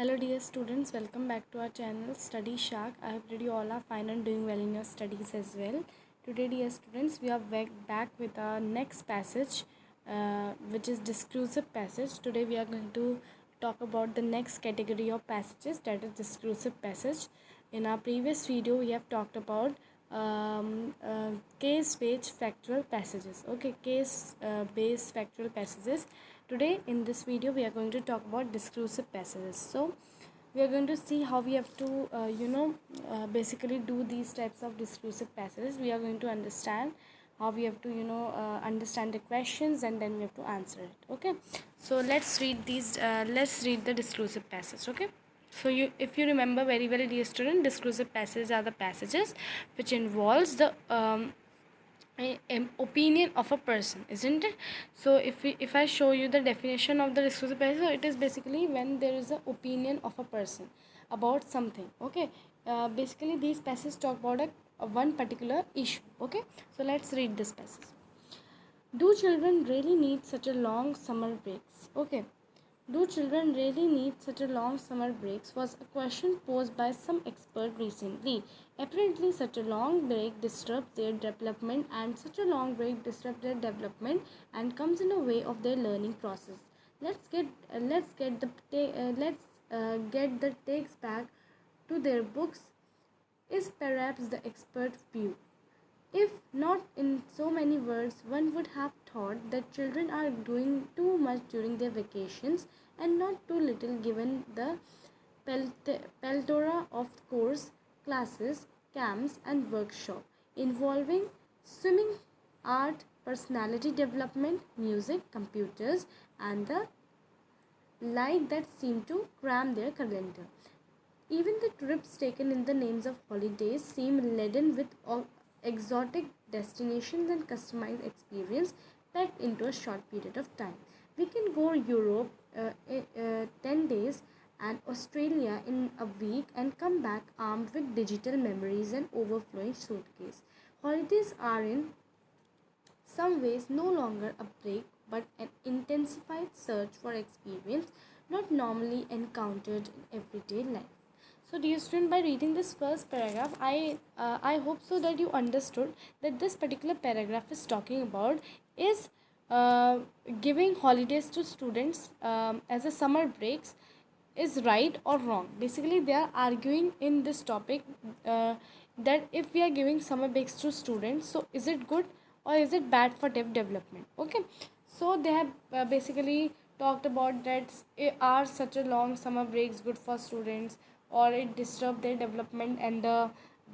Hello dear students, welcome back to our channel Study Shark. I hope that you all are fine and doing well in your studies as well. Today dear students, we are back with our next passage which is discursive passage. Today we are going to talk about the next category of passages, that is discursive passage. In our previous video we have talked about case-based factual passages. Okay, case-based factual passages. Today in this video we are going to talk about discursive passages. So we are going to see how we have to basically do these types of discursive passages. We are going to understand how we have to understand the questions, and then we have to answer it. Okay, so let's read the discursive passage. Okay, so if you remember very well, dear student, discursive passages are the passages which involves the opinion of a person, isn't it? So if I show you the definition of the discursive passage, it is basically when there is an opinion of a person about something. Okay, basically these passages talk about a one particular issue. Okay, so let's read this passage. Do children really need such a long summer breaks? Okay, do children really need such a long summer breaks was a question posed by some expert recently. Apparently, such a long break disrupts their development, and comes in the way of their learning process. Let's get the takes back to their books is perhaps the expert view. If not in so many words, one would have thought that children are doing too much during their vacations and not too little given the plethora of course, classes, camps, and workshops involving swimming, art, personality development, music, computers, and the like that seem to cram their calendar. Even the trips taken in the names of holidays seem laden with exotic destinations and customized experience packed into a short period of time. We can go Europe 10 days and Australia in a week and come back armed with digital memories and overflowing suitcase. Holidays are in some ways no longer a break but an intensified search for experience not normally encountered in everyday life. So, dear student, by reading this first paragraph, I hope so that you understood that this particular paragraph is talking about is uh, giving holidays to students as a summer breaks is right or wrong. Basically, they are arguing in this topic that if we are giving summer breaks to students, so is it good or is it bad for development? Okay, so they have basically talked about that are such a long summer breaks good for students, or it disturb their development and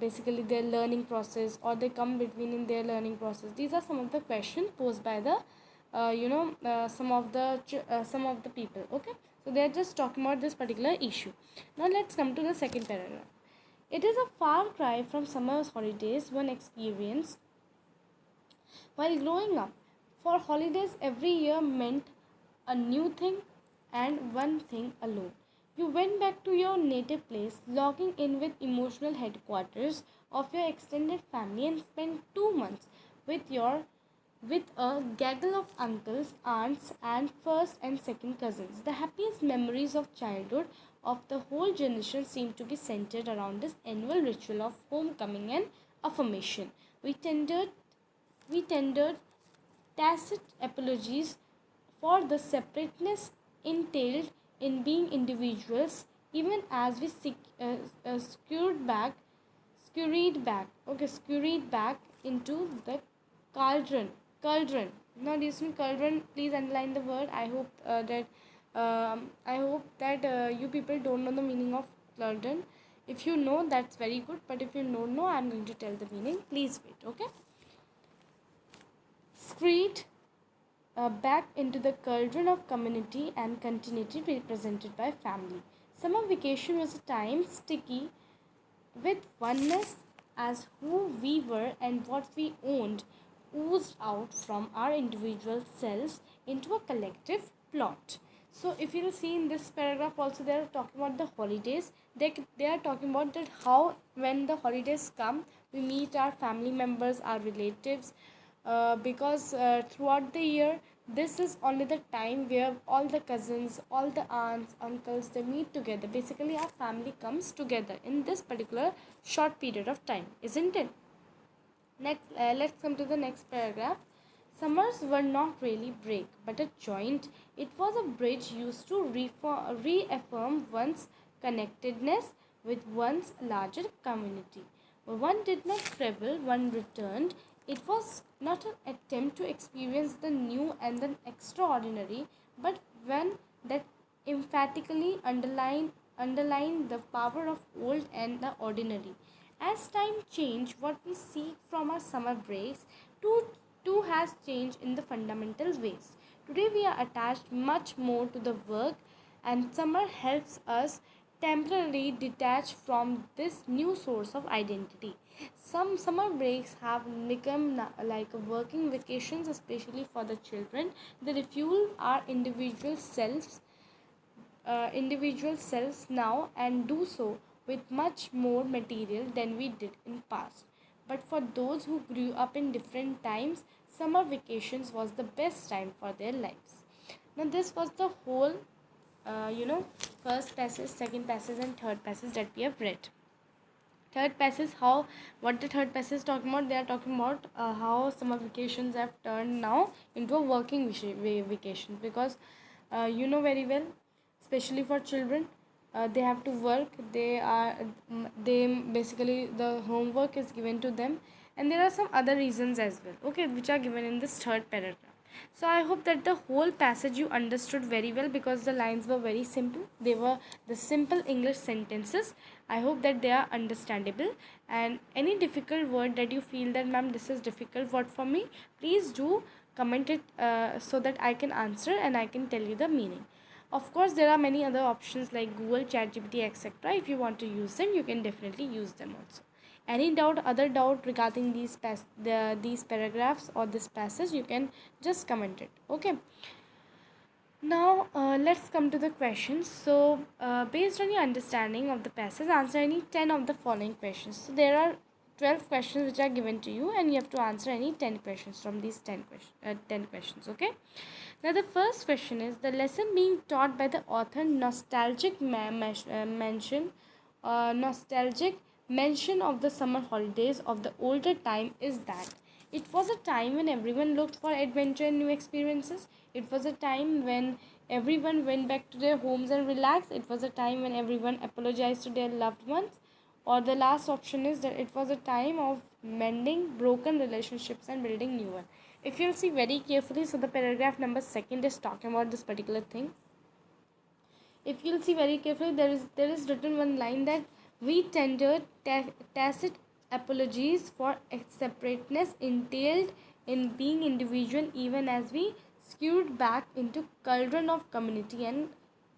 basically their learning process, or they come between in their learning process. These are some of the questions posed by the some of the people. Okay, so they are just talking about this particular issue. Now let's come to the second paragraph. It is a far cry from summer holidays one experienced while growing up. For holidays every year meant a new thing and one thing alone. You went back to your native place, logging in with emotional headquarters of your extended family, and spent 2 months with your with a gaggle of uncles, aunts, and first and second cousins. The happiest memories of childhood of the whole generation seem to be centered around this annual ritual of homecoming and affirmation. We tendered tacit apologies for the separateness entailed in being individuals, even as we scurried back into the cauldron. Cauldron. Now, listen, cauldron. Please underline the word. I hope that you people don't know the meaning of cauldron. If you know, that's very good. But if you don't know, I'm going to tell the meaning. Please wait. Okay. Screed back into the cauldron of community and continuity represented by family. Summer vacation was a time sticky with oneness, as who we were and what we owned oozed out from our individual selves into a collective plot. So if you see in this paragraph also, they are talking about the holidays. They are talking about that how when the holidays come, we meet our family members, our relatives, because throughout the year This is only the time where all the cousins, all the aunts, uncles, they meet together. Basically, our family comes together in this particular short period of time, isn't it? Next, let's come to the next paragraph. Summers were not really break, but a joint. It was a bridge used to reaffirm one's connectedness with one's larger community. One did not travel, one returned. It was not an attempt to experience the new and the extraordinary, but one that emphatically underlined the power of old and the ordinary. As time changed, what we seek from our summer breaks too has changed in the fundamental ways. Today we are attached much more to the work, and summer helps us temporarily detach from this new source of identity. Some summer breaks have become like working vacations, especially for the children. They refuel our individual selves now, and do so with much more material than we did in past. But for those who grew up in different times, summer vacations was the best time for their lives. Now this was the whole first passage, second passage, and third passage that we have read. Third passage, how what the third passage is talking about? They are talking about how summer vacations have turned now into a working vacation, because very well, especially for children, they have to work. They basically, the homework is given to them, and there are some other reasons as well, okay, which are given in this third paragraph. So I hope that the whole passage you understood very well, because the lines were very simple. They were the simple English sentences. I hope that they are understandable. And any difficult word that you feel that, ma'am, this is difficult word for me, please do comment it, so that I can answer and I can tell you the meaning. Of course, there are many other options like Google, ChatGPT, etc. If you want to use them, you can definitely use them also. Any other doubt regarding these paragraphs or this passage, you can just comment it. Okay. Now let's come to the questions. So based on your understanding of the passage, answer any 10 of the following questions. So there are 12 questions which are given to you, and you have to answer any 10 questions from these 10 questions. Okay. Now the first question is, the lesson being taught by the author nostalgic mention of the summer holidays of the older time is that it was a time when everyone looked for adventure and new experiences. It was a time when everyone went back to their homes and relaxed. It was a time when everyone apologized to their loved ones. Or the last option is that it was a time of mending broken relationships and building new ones. If you'll see very carefully, so the paragraph number second is talking about this particular thing. If you'll see very carefully, there is written one line that we tendered tacit apologies for separateness entailed in being individual, even as we skewed back into cauldron of community and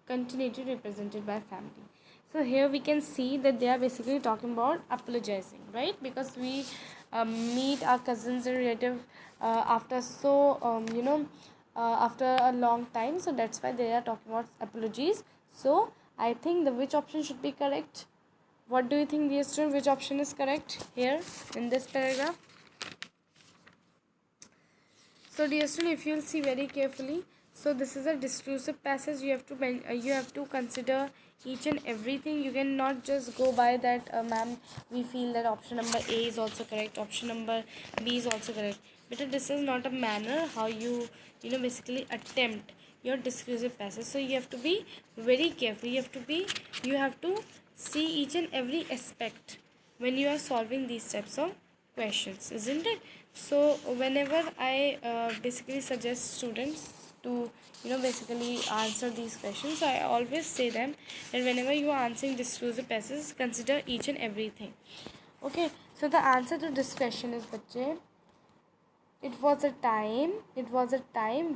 continuity represented by family. So here we can see that they are basically talking about apologizing, right? Because we meet our cousins and relatives after after a long time, so that's why they are talking about apologies. So I think the which option should be correct? What do you think, dear student? Which option is correct here in this paragraph? So dear student, if you'll see very carefully, so this is a discursive passage. You have to consider each and everything. You cannot just go by that, ma'am, we feel that option number A is also correct, option number B is also correct. But this is not a manner how you basically attempt your discursive passage. So you have to be very careful. You have to see each and every aspect when you are solving these types of questions, isn't it? So whenever I basically suggest students to basically answer these questions, so I always say them that whenever you are answering discursive passages, consider each and everything. Okay, so the answer to this question is, bache, it was a time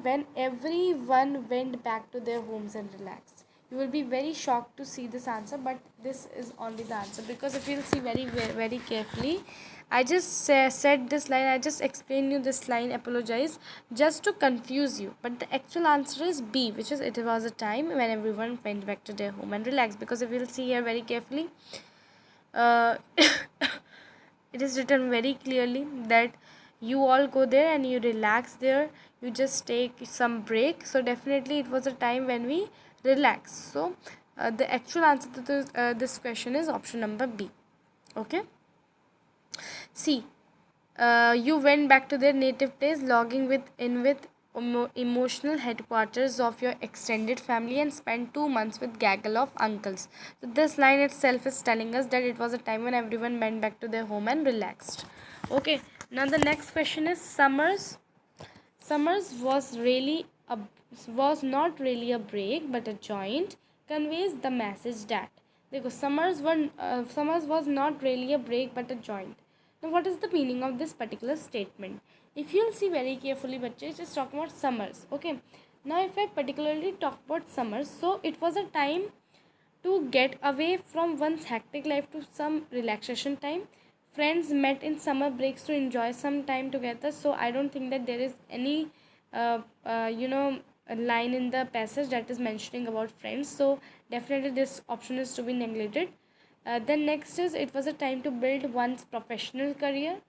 when everyone went back to their homes and relaxed. You will be very shocked to see this answer, but this is only the answer, because if you'll see very carefully, I just said this line, I just explained you this line, apologize, just to confuse you. But the actual answer is B, which is, it was a time when everyone went back to their home and relaxed. Because if you'll see here very carefully, uh, it is written very clearly that you all go there and you relax there, you just take some break. So definitely it was a time when we relax. So the actual answer to this question is option number B. Okay. C. You went back to their native place, logging with emotional headquarters of your extended family, and spent 2 months with gaggle of uncles. So this line itself is telling us that it was a time when everyone went back to their home and relaxed. Okay. Now the next question is summers. Summers was not really a break but a joint, conveys the message that because summers was not really a break but a joint. Now what is the meaning of this particular statement? If you'll see very carefully, bachche, it's just talking about summers. Okay. Now if I particularly talk about summers, so it was a time to get away from one's hectic life to some relaxation time. Friends met in summer breaks to enjoy some time together. So I don't think that there is any uh, you know a line in the passage that is mentioning about friends. So definitely this option is to be neglected. Then next is it was a time to build one's professional career.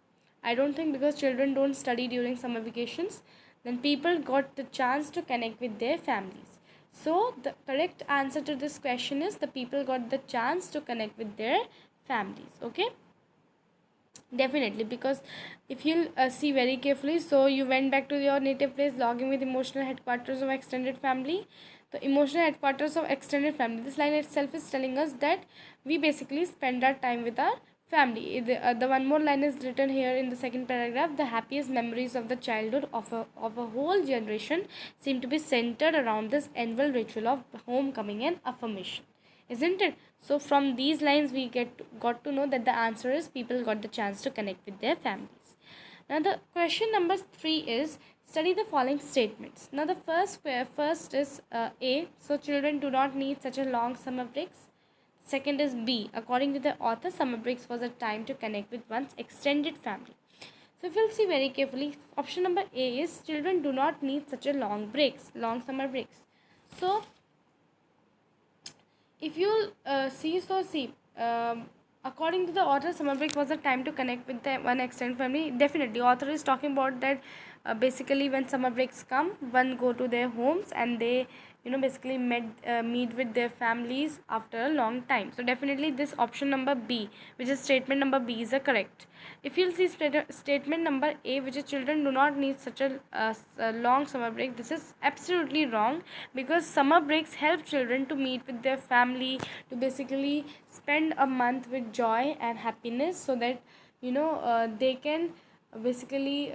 I don't think, because children don't study during summer vacations. Then people got the chance to connect with their families. So the correct answer to this question is the people got the chance to connect with their families. Okay. Definitely, because if you see very carefully, so you went back to your native place, logging with emotional headquarters of extended family. The emotional headquarters of extended family. This line itself is telling us that we basically spend our time with our family. The one more line is written here in the second paragraph. The happiest memories of the childhood of a whole generation seem to be centered around this annual ritual of homecoming and affirmation, isn't it? So from these lines we got to know that the answer is people got the chance to connect with their families. Now the question number 3 is study the following statements. Now the first is A, so children do not need such a long summer breaks. Second is B, according to the author, summer breaks was a time to connect with one's extended family. So if you'll see very carefully, option number A is children do not need such a long summer breaks. So if you according to the author, summer break was a time to connect with the one extended family. Definitely author is talking about that basically when summer breaks come, one go to their homes and they basically meet with their families after a long time. So definitely this option number B, which is statement number B, is a correct. If you'll see statement number A, which is children do not need such a long summer break, this is absolutely wrong, because summer breaks help children to meet with their family, to basically spend a month with joy and happiness, so that they can basically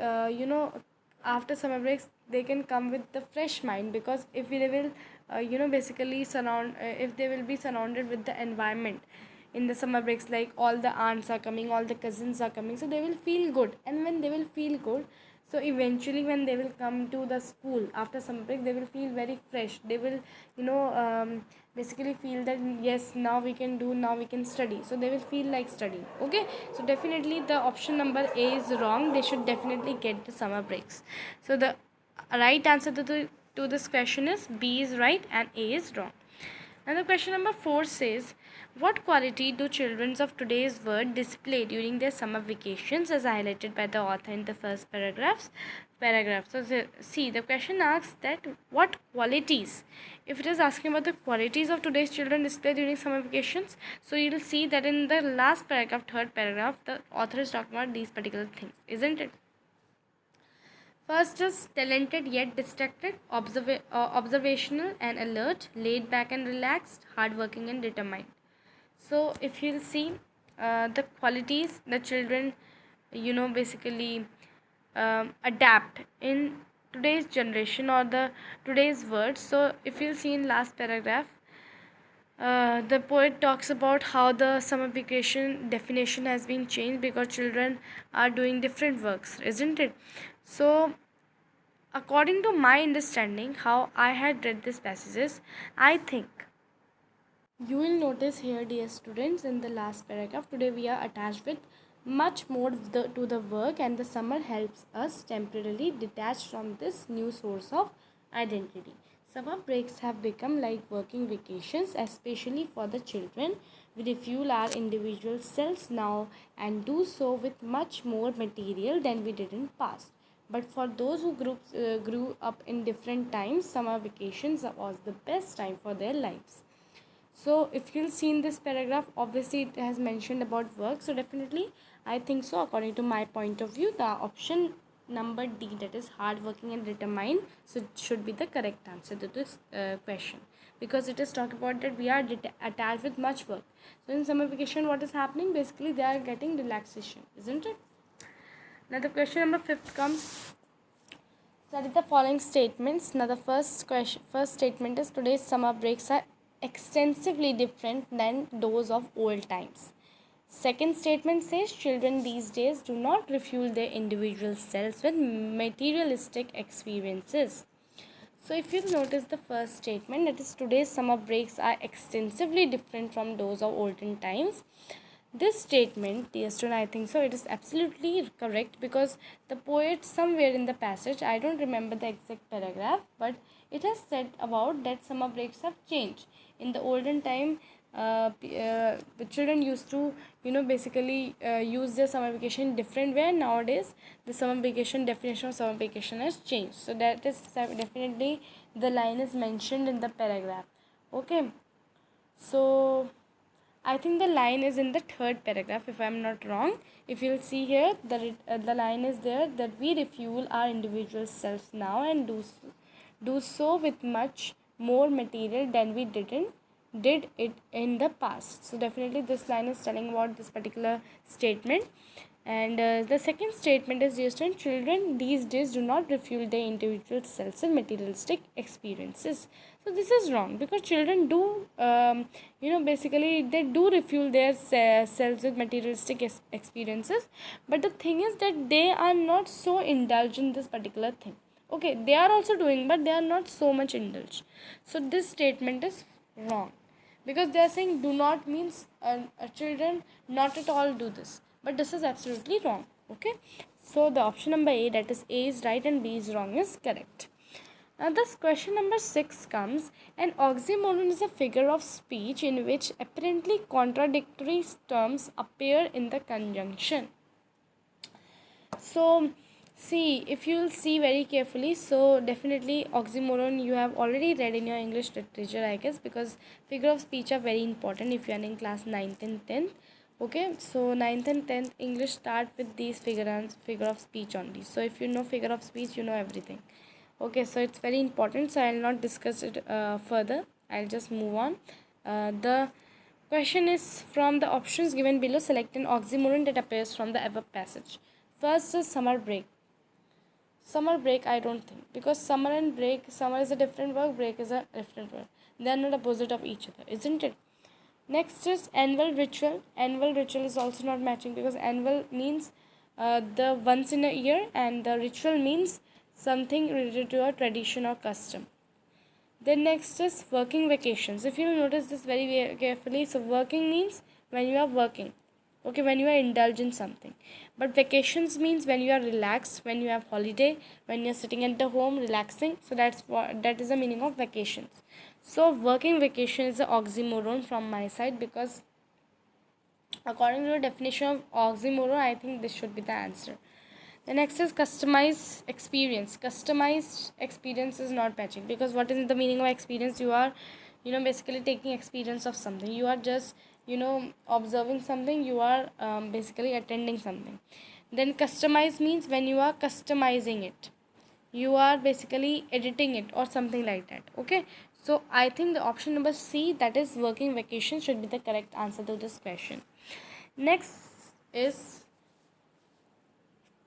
after summer breaks they can come with the fresh mind. Because if they will basically if they will be surrounded with the environment in the summer breaks, like all the aunts are coming, all the cousins are coming, so they will feel good. And when they will feel good, so eventually when they will come to the school after summer break, they will feel very fresh. They will basically feel that yes, now we can do, now we can study, so they will feel like studying. Okay, so definitely the option number A is wrong. They should definitely get the summer breaks. So the right answer to this question is B is right and A is wrong. And the question number 4 says, what quality do children of today's world display during their summer vacations, as highlighted by the author in the first paragraph. So see, the question asks that what qualities. If it is asking about the qualities of today's children display during summer vacations, so you will see that in the last paragraph, third paragraph, the author is talking about these particular things, isn't it? First is talented yet distracted, observational and alert, laid back and relaxed, hardworking and determined. So if you'll see the qualities the children basically adapt in today's generation or the today's words. So if you'll see in last paragraph, the poet talks about how the summer vacation definition has been changed because children are doing different works, isn't it? So according to my understanding, how I had read these passages, I think you will notice here, dear students, in the last paragraph, today we are attached with much more to the work, and the summer helps us temporarily detach from this new source of identity. Summer breaks have become like working vacations, especially for the children. We refuel our individual selves now and do so with much more material than we did in past. But for those who grew up in different times, summer vacations was the best time for their lives. So if you'll see in this paragraph, obviously it has mentioned about work. So definitely, I think so, according to my point of view, the option number D, that is hardworking and determined, so it should be the correct answer to this question, because it is talking about that we are attached with much work. So in summer vacation, what is happening? Basically, they are getting relaxation, isn't it? Now the question number 5 comes. Study the following statements. Now the first statement is, today's summer breaks are extensively different than those of old times. Second statement says, children these days do not refuel their individual selves with materialistic experiences. So if you notice the first statement, that is, today's summer breaks are extensively different from those of olden times. This statement, dear student, I think so, it is absolutely correct, because the poet somewhere in the passage, I don't remember the exact paragraph, but it has said about that summer breaks have changed. In the olden time, the children used to basically use their summer vacation different way. Nowadays the summer vacation definition of summer vacation has changed. So that is definitely the line is mentioned in the paragraph. Okay, so I think the line is in the third paragraph, if I'm not wrong. If you'll see here, the line is there that we refuel our individual selves now and do so with much more material than we did it in the past. So definitely this line is telling about this particular statement. And the second statement is, dear student, children these days do not refuel their individual selves and materialistic experiences. So this is wrong, because children do basically they do refuel their selves with materialistic experiences, but the thing is that they are not so indulged in this particular thing. Okay, they are also doing, but they are not so much indulged. So this statement is wrong, because they are saying do not means children not at all do this, but this is absolutely wrong. Okay, so the option number A, that is A is right and B is wrong, is correct. Now this question number 6 comes. An oxymoron is a figure of speech in which apparently contradictory terms appear in the conjunction. So see, if you'll see very carefully, so definitely oxymoron you have already read in your English literature, I guess, because figure of speech are very important if you are in class 9th and 10th. Okay, so 9th and 10th English start with these figure of speech only. So if you know figure of speech, you know everything. Okay, so it's very important, so I'll not discuss it further. I'll just move on. The question is, from the options given below, select an oxymoron that appears from the above passage. First is summer break. Summer break, I don't think, because summer and break, summer is a different word, break is a different word. They are not opposite of each other, isn't it? Next is annual ritual. Annual ritual is also not matching, because annual means the once in a year, and the ritual means something related to a tradition or custom. Then next is working vacations. If you notice this very carefully, so working means when you are working, okay, when you are indulged in something. But vacations means when you are relaxed, when you have holiday, when you are sitting at the home relaxing. So that is the meaning of vacations. So working vacation is an oxymoron from my side, because according to the definition of oxymoron, I think this should be the answer. The next is customized experience. Customized experience is not matching, because what is the meaning of experience? You are, basically taking experience of something. You are just, observing something. You are basically attending something. Then customize means when you are customizing it. You are basically editing it or something like that. Okay. So I think the option number C, that is working vacation, should be the correct answer to this question. Next is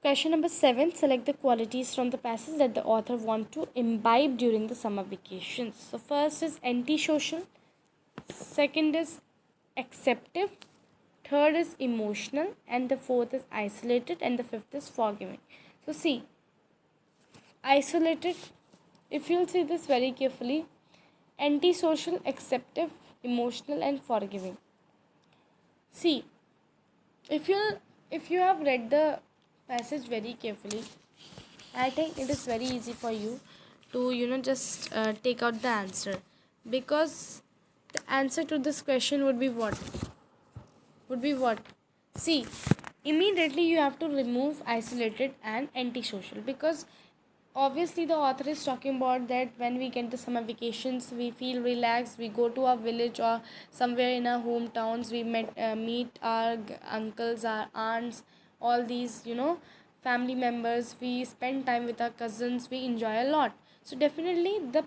question number 7. Select the qualities from the passage that the author want to imbibe during the summer vacations. So first is antisocial, second is acceptive, third is emotional, and the fourth is isolated, and the fifth is forgiving. So see, isolated, if you'll see this very carefully, antisocial, acceptive, emotional, and forgiving. See, if you have read the passage very carefully, I think it is very easy for you to just take out the answer, because the answer to this question would be what? See, immediately you have to remove isolated and antisocial, because obviously the author is talking about that when we get the summer vacations we feel relaxed, we go to our village or somewhere in our hometowns, we meet our uncles, our aunts, all these, family members, we spend time with our cousins, we enjoy a lot. So definitely the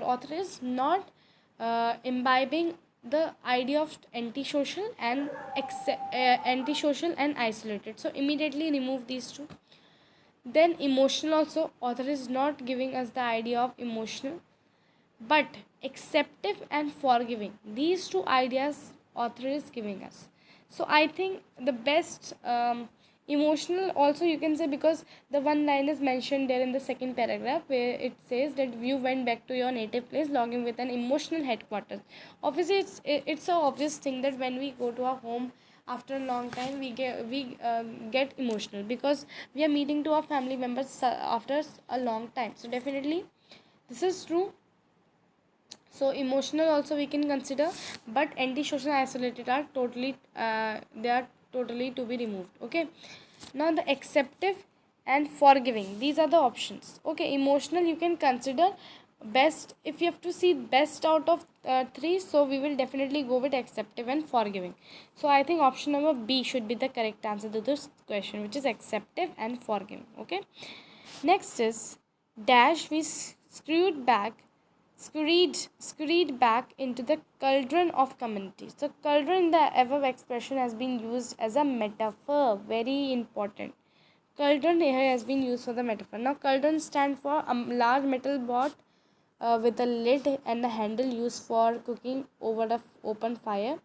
author is not imbibing the idea of antisocial and isolated, so immediately remove these two. Then emotional also, author is not giving us the idea of emotional, but acceptive and forgiving, these two ideas author is giving us. So I think the best, emotional also you can say, because the one line is mentioned there in the second paragraph where it says that you went back to your native place logging with an emotional headquarters. Obviously it's a obvious thing that when we go to our home after a long time we get emotional, because we are meeting to our family members after a long time. So definitely this is true. So emotional also we can consider, but antisocial and isolated are totally they are totally to be removed. Okay, now the acceptive and forgiving, these are the options. Okay, emotional you can consider best, if you have to see best out of three, so we will definitely go with acceptive and forgiving. So I think option number B should be the correct answer to this question, which is acceptive and forgiving. Okay, next is dash we scurried back into the cauldron of community. So cauldron in the above expression has been used as a metaphor. Very important. Cauldron here has been used for the metaphor. Now cauldron stand for a large metal pot with a lid and a handle used for cooking over the open fire.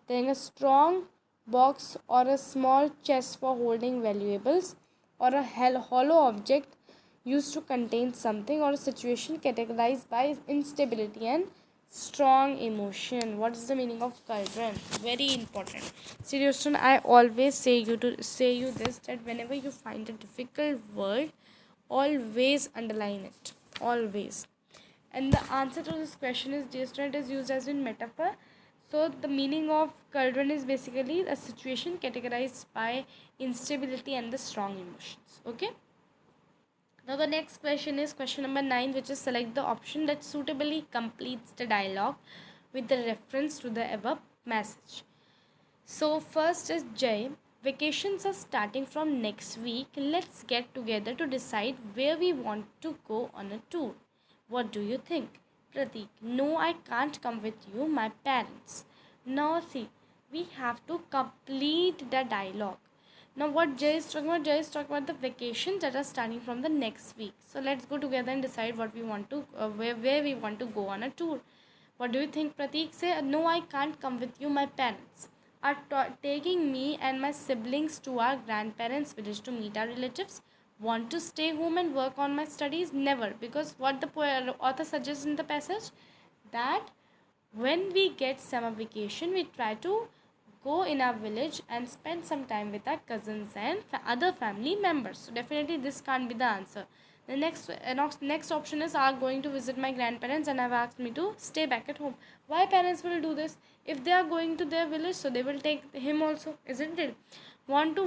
Then a strong box or a small chest for holding valuables, or a hollow object used to contain something or a situation categorized by instability and strong emotion. What is the meaning of cauldron? Very important. Seriously, I always say you this, that whenever you find a difficult word, always underline it. Always. And the answer to this question is, dear student, is used as in metaphor. So the meaning of cauldron is basically a situation categorized by instability and the strong emotions. Okay. Now the next question is question number 9, which is select the option that suitably completes the dialogue with the reference to the above message. So first is Jay. Vacations are starting from next week. Let's get together to decide where we want to go on a tour. What do you think? Pratik. No, I can't come with you. My parents. Now see, we have to complete the dialogue. Now what Jay is talking about? Jay is talking about the vacations that are starting from the next week. So let's go together and decide what we want to, where we want to go on a tour. What do you think? Pratik say, no, I can't come with you. My parents are taking me and my siblings to our grandparents' village to meet our relatives. Want to stay home and work on my studies? Never, because what the author suggests in the passage, that when we get summer vacation we try to go in our village and spend some time with our cousins and other family members. So definitely this can't be the answer. The next option is, are going to visit my grandparents and have asked me to stay back at home. Why parents will do this? If they are going to their village, so they will take him also, isn't it? Want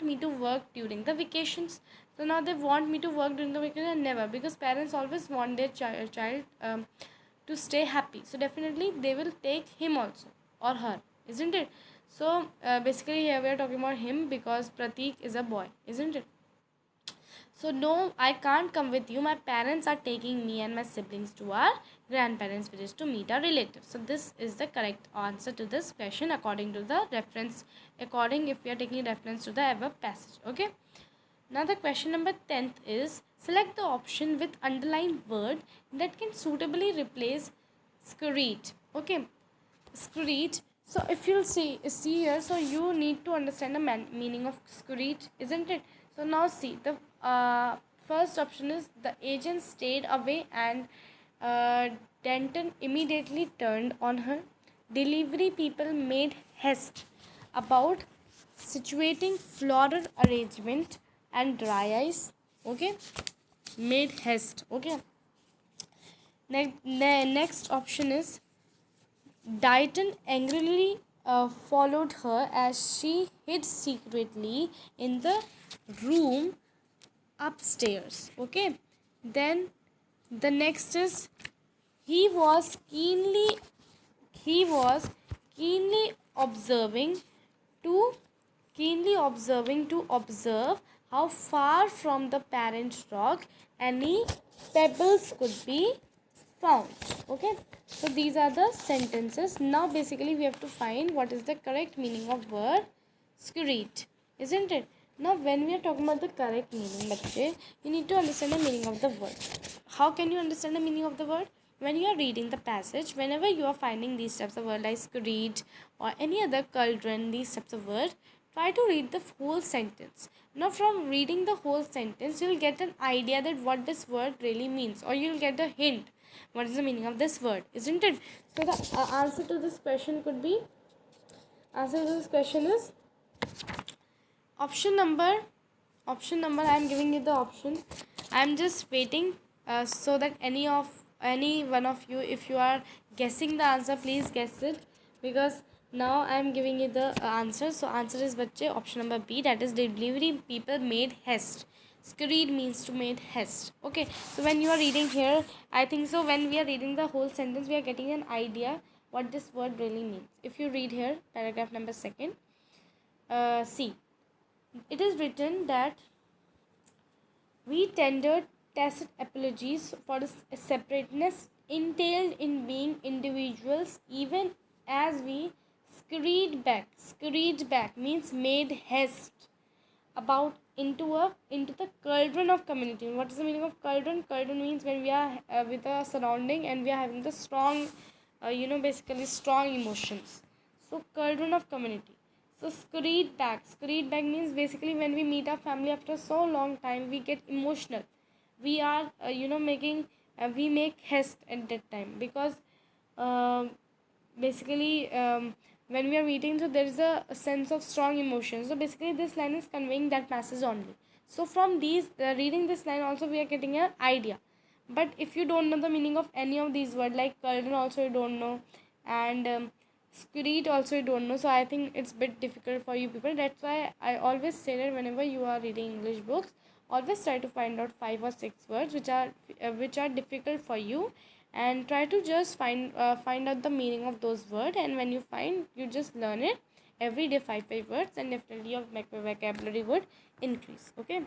me to work during the vacations. So now they want me to work during the vacation? Never, because parents always want their child to stay happy. So definitely they will take him also, or her, isn't it? So basically here we are talking about him, because Pratik is a boy, isn't it? So no, I can't come with you. My parents are taking me and my siblings to our grandparents' village to meet our relatives. So this is the correct answer to this question according to the reference. According, if we are taking reference to the above passage. Okay. Now the question number 10th is, select the option with underlined word that can suitably replace scurried. Okay, scurried. So if you'll see here, so you need to understand the meaning of scurried, isn't it? So now see, the first option is, the agent stayed away and Denton immediately turned on her. Delivery people made haste about situating floral arrangement and dry ice. Okay, made haste. Okay, next option is, Dighton angrily followed her as she hid secretly in the room upstairs. Okay, then the next is he was keenly he was keenly observing to observe how far from the parent rock any pebbles could be found. Okay, so these are the sentences. Now basically we have to find what is the correct meaning of word scurried, isn't it? Now when we are talking about the correct meaning, bache, you need to understand the meaning of the word. How can you understand the meaning of the word? When you are reading the passage, whenever you are finding these types of words like scurried or any other cauldron, these types of words, try to read the whole sentence. Now from reading the whole sentence, you will get an idea that what this word really means, or you will get a hint what is the meaning of this word, isn't it? So the answer to this question could be, answer to this question is option number I am giving you the option. I am just waiting so that any one of you, if you are guessing the answer, please guess it, because now I am giving you the answer. So answer is bache option number B, that is delivery people made haste. Scurried means to make haste. Okay, so when you are reading here, I think so when we are reading the whole sentence, we are getting an idea what this word really means. If you read here paragraph number 2, see, it is written that we tendered tacit apologies for the separateness entailed in being individuals, even as we scurried back. Scurried back means made haste about into the cauldron of community. What is the meaning of cauldron? Cauldron means when we are with a surrounding and we are having the strong, basically strong emotions. So cauldron of community. So scurried back. Scurried back means basically when we meet our family after so long time, we get emotional. We are, making, we make haste at that time, because uh, basically when we are meeting, so there is a sense of strong emotion. So basically this line is conveying that message only. So from these reading this line also we are getting an idea. But if you don't know the meaning of any of these words, like curtain also you don't know, and screed also you don't know, so I think it's a bit difficult for you people. That's why I always say that whenever you are reading English books, always try to find out 5 or 6 words which are difficult for you, and try to just find out the meaning of those words. And when you find, you just learn it every day, 5 words, and definitely your vocabulary would increase. Okay,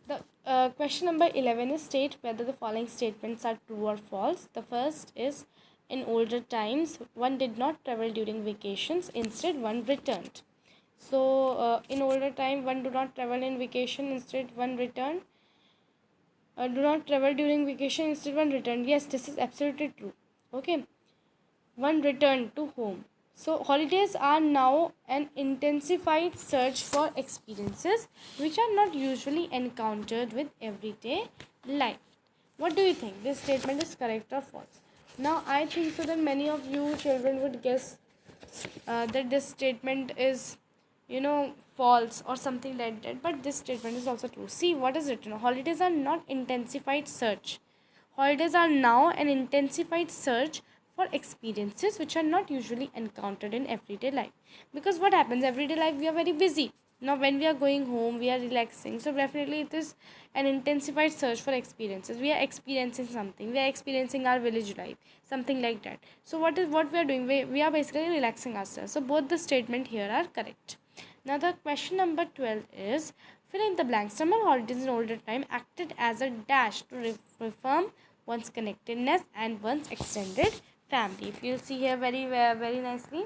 the question number 11 is state whether the following statements are true or false. The first is, in older times one did not travel during vacations, instead one returned. So in older time one do not travel in vacation, instead one returned. Do not travel during vacation, instead one returned. Yes, this is absolutely true. Okay, one returned to home. So holidays are now an intensified search for experiences which are not usually encountered with everyday life. What do you think? This statement is correct or false? Now I think so that many of you children would guess that this statement is, false or something like that, but this statement is also true. See what is written: holidays are not intensified search. Holidays are now an intensified search for experiences which are not usually encountered in everyday life. Because what happens, everyday life we are very busy. Now when we are going home, we are relaxing, so definitely it is an intensified search for experiences. We are experiencing something, we are experiencing our village life, something like that. So what we are doing, we are basically relaxing ourselves. So both the statement here are correct. Now the question number 12 is, fill in the blanks. Summer holidays in older time acted as a dash to reform one's connectedness and one's extended family. If you'll see here very nicely,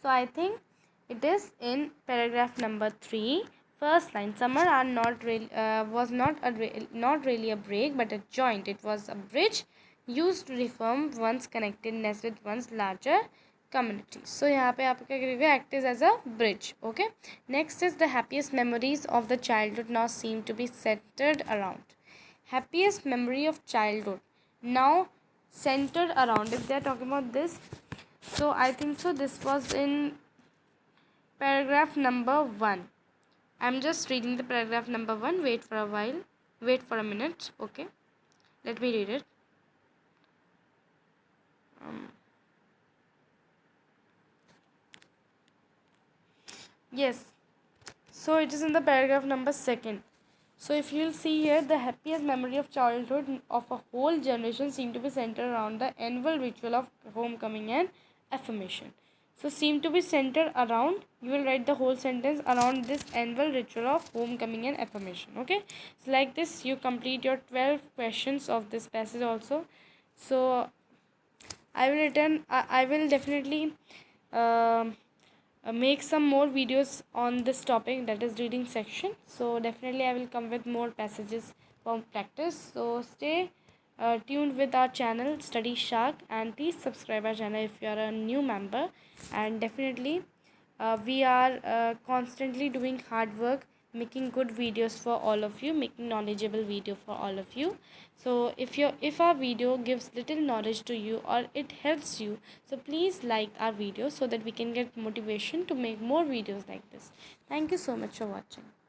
so I think it is in paragraph number 3, first line. Summer are not really was not really a break but a joint. It was a bridge used to reform one's connectedness with one's larger community. So यहाँ पे आपका क्या करेगा, act is as a bridge. Okay, next is the happiest memories of the childhood now seem to be centered around. Happiest memory of childhood now centered around, if they are talking about this, so I think so this was in paragraph number 1. I'm just reading the paragraph number 1. Wait for a while. Wait for a minute. Okay, let me read it. Yes. So it is in the paragraph number 2nd. So if you'll see here, the happiest memory of childhood of a whole generation seem to be centered around the annual ritual of homecoming and affirmation. So seem to be centered around, you will write the whole sentence around this annual ritual of homecoming and affirmation. Okay. So like this, you complete your 12 questions of this passage also. So I will definitely um, make some more videos on this topic, that is reading section. So definitely I will come with more passages from practice. So stay tuned with our channel Study Shark, and please subscribe our channel if you are a new member. And definitely we are constantly doing hard work, making good videos for all of you, making knowledgeable video for all of you. So if our video gives little knowledge to you or it helps you, so please like our video so that we can get motivation to make more videos like this. Thank you so much for watching.